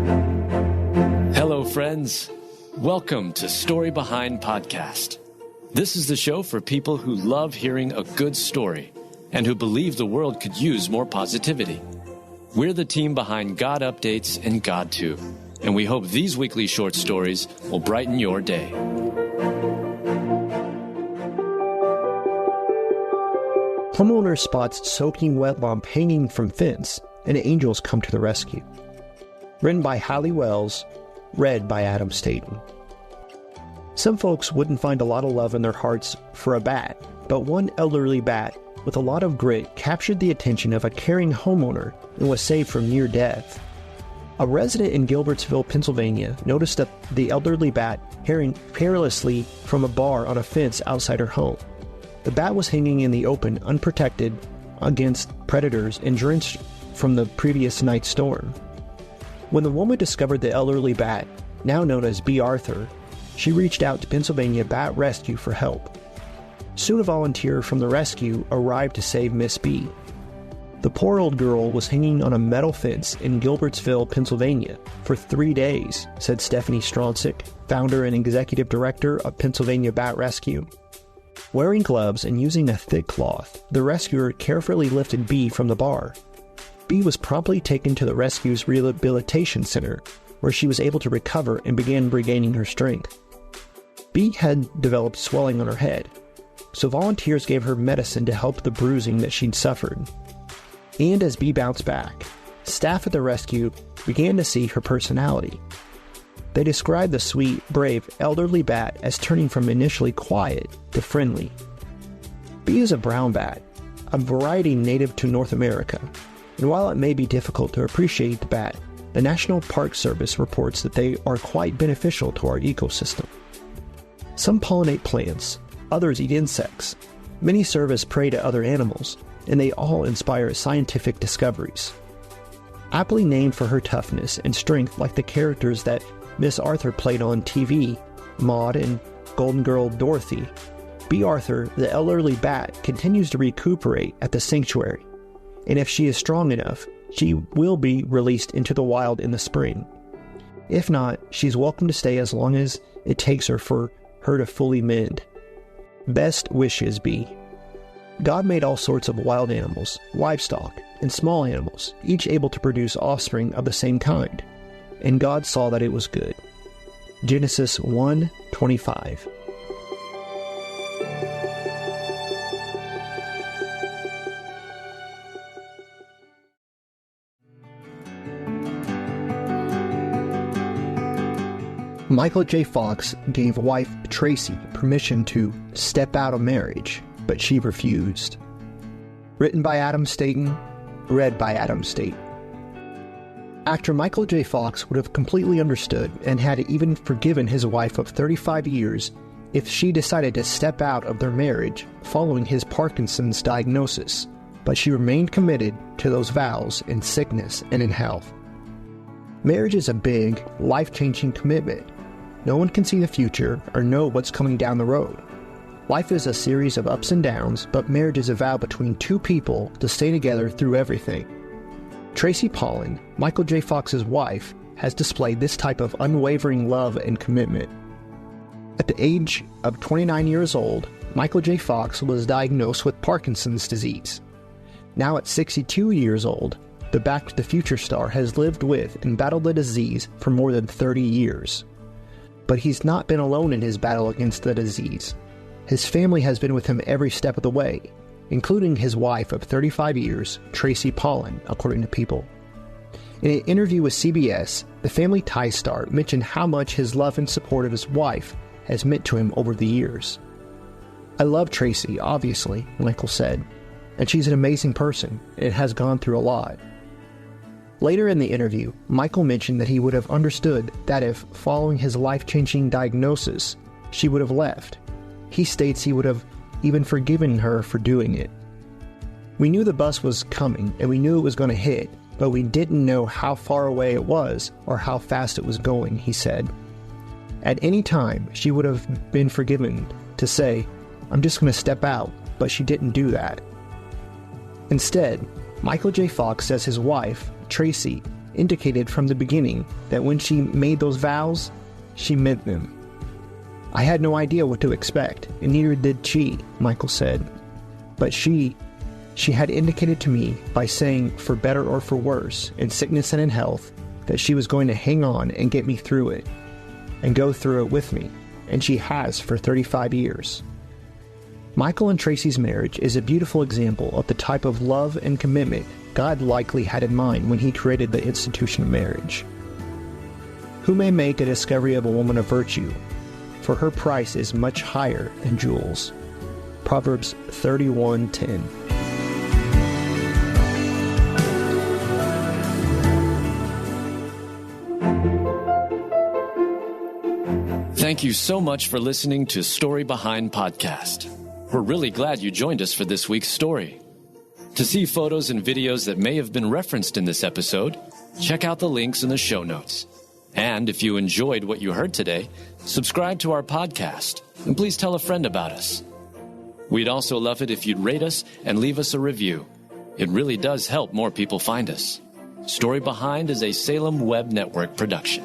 Hello, friends. Welcome to Story Behind Podcast. This is the show for people who love hearing a good story and who believe the world could use more positivity. We're the team behind GodUpdates and God2, and we hope these weekly short stories will brighten your day. Homeowner spots soaking wet lump hanging from fence, and angels come to the rescue. Written by Hallie Wells, read by Adam Staten. Some folks wouldn't find a lot of love in their hearts for a bat, but one elderly bat with a lot of grit captured the attention of a caring homeowner and was saved from near death. A resident in Gilbertsville, Pennsylvania, noticed that the elderly bat hanging perilously from a bar on a fence outside her home. The bat was hanging in the open, unprotected against predators and drenched from the previous night's storm. When the woman discovered the elderly bat, now known as B. Arthur, she reached out to Pennsylvania Bat Rescue for help. Soon a volunteer from the rescue arrived to save Miss B. The poor old girl was hanging on a metal fence in Gilbertsville, Pennsylvania, for 3 days, said Stephanie Stronczyk, founder and executive director of Pennsylvania Bat Rescue. Wearing gloves and using a thick cloth, the rescuer carefully lifted B from the bar. B was promptly taken to the rescue's rehabilitation center, where she was able to recover and began regaining her strength. B had developed swelling on her head, so volunteers gave her medicine to help the bruising that she'd suffered. And as B bounced back, staff at the rescue began to see her personality. They described the sweet, brave, elderly bat as turning from initially quiet to friendly. B is a brown bat, a variety native to North America, and while it may be difficult to appreciate the bat, the National Park Service reports that they are quite beneficial to our ecosystem. Some pollinate plants, others eat insects, many serve as prey to other animals, and they all inspire scientific discoveries. Aptly named for her toughness and strength like the characters that Miss Arthur played on TV, Maude and Golden Girl Dorothy, B. Arthur, the elderly bat, continues to recuperate at the sanctuary, and if she is strong enough, she will be released into the wild in the spring. If not, she's welcome to stay as long as it takes for her to fully mend. Best wishes, B. God made all sorts of wild animals, livestock, and small animals, each able to produce offspring of the same kind. And God saw that it was good. Genesis 1:25. Michael J. Fox gave wife Tracy permission to step out of marriage, but she refused. Written by Adam Staten, read by Adam Staten. Actor Michael J. Fox would have completely understood and had even forgiven his wife of 35 years if she decided to step out of their marriage following his Parkinson's diagnosis, but she remained committed to those vows in sickness and in health. Marriage is a big, life-changing commitment. No one can see the future or know what's coming down the road. Life is a series of ups and downs, but marriage is a vow between two people to stay together through everything. Tracy Pollan, Michael J. Fox's wife, has displayed this type of unwavering love and commitment. At the age of 29 years old, Michael J. Fox was diagnosed with Parkinson's disease. Now at 62 years old, the Back to the Future star has lived with and battled the disease for more than 30 years. But he's not been alone in his battle against the disease. His family has been with him every step of the way, including his wife of 35 years, Tracy Pollan, according to People. In an interview with CBS, the Family Ties star mentioned how much his love and support of his wife has meant to him over the years. "I love Tracy, obviously," Michael said, "and she's an amazing person and has gone through a lot." Later in the interview, Michael mentioned that he would have understood that if, following his life-changing diagnosis, she would have left. He states he would have even forgiven her for doing it. "We knew the bus was coming and we knew it was going to hit, but we didn't know how far away it was or how fast it was going," he said. At any time, she would have been forgiven to say, "I'm just going to step out," but she didn't do that. Instead, Michael J. Fox says his wife, Tracy, indicated from the beginning that when she made those vows, she meant them. I had no idea what to expect, and neither did she, Michael said. But she had indicated to me by saying, for better or for worse, in sickness and in health, that she was going to hang on and get me through it, and go through it with me, and she has for 35 years. Michael and Tracy's marriage is a beautiful example of the type of love and commitment God likely had in mind when he created the institution of marriage. Who may make a discovery of a woman of virtue, for her price is much higher than jewels. Proverbs 31:10. Thank you so much for listening to Story Behind Podcast. We're really glad you joined us for this week's story. To see photos and videos that may have been referenced in this episode, check out the links in the show notes. And if you enjoyed what you heard today, subscribe to our podcast, and please tell a friend about us. We'd also love it if you'd rate us and leave us a review. It really does help more people find us. Story Behind is a Salem Web Network production.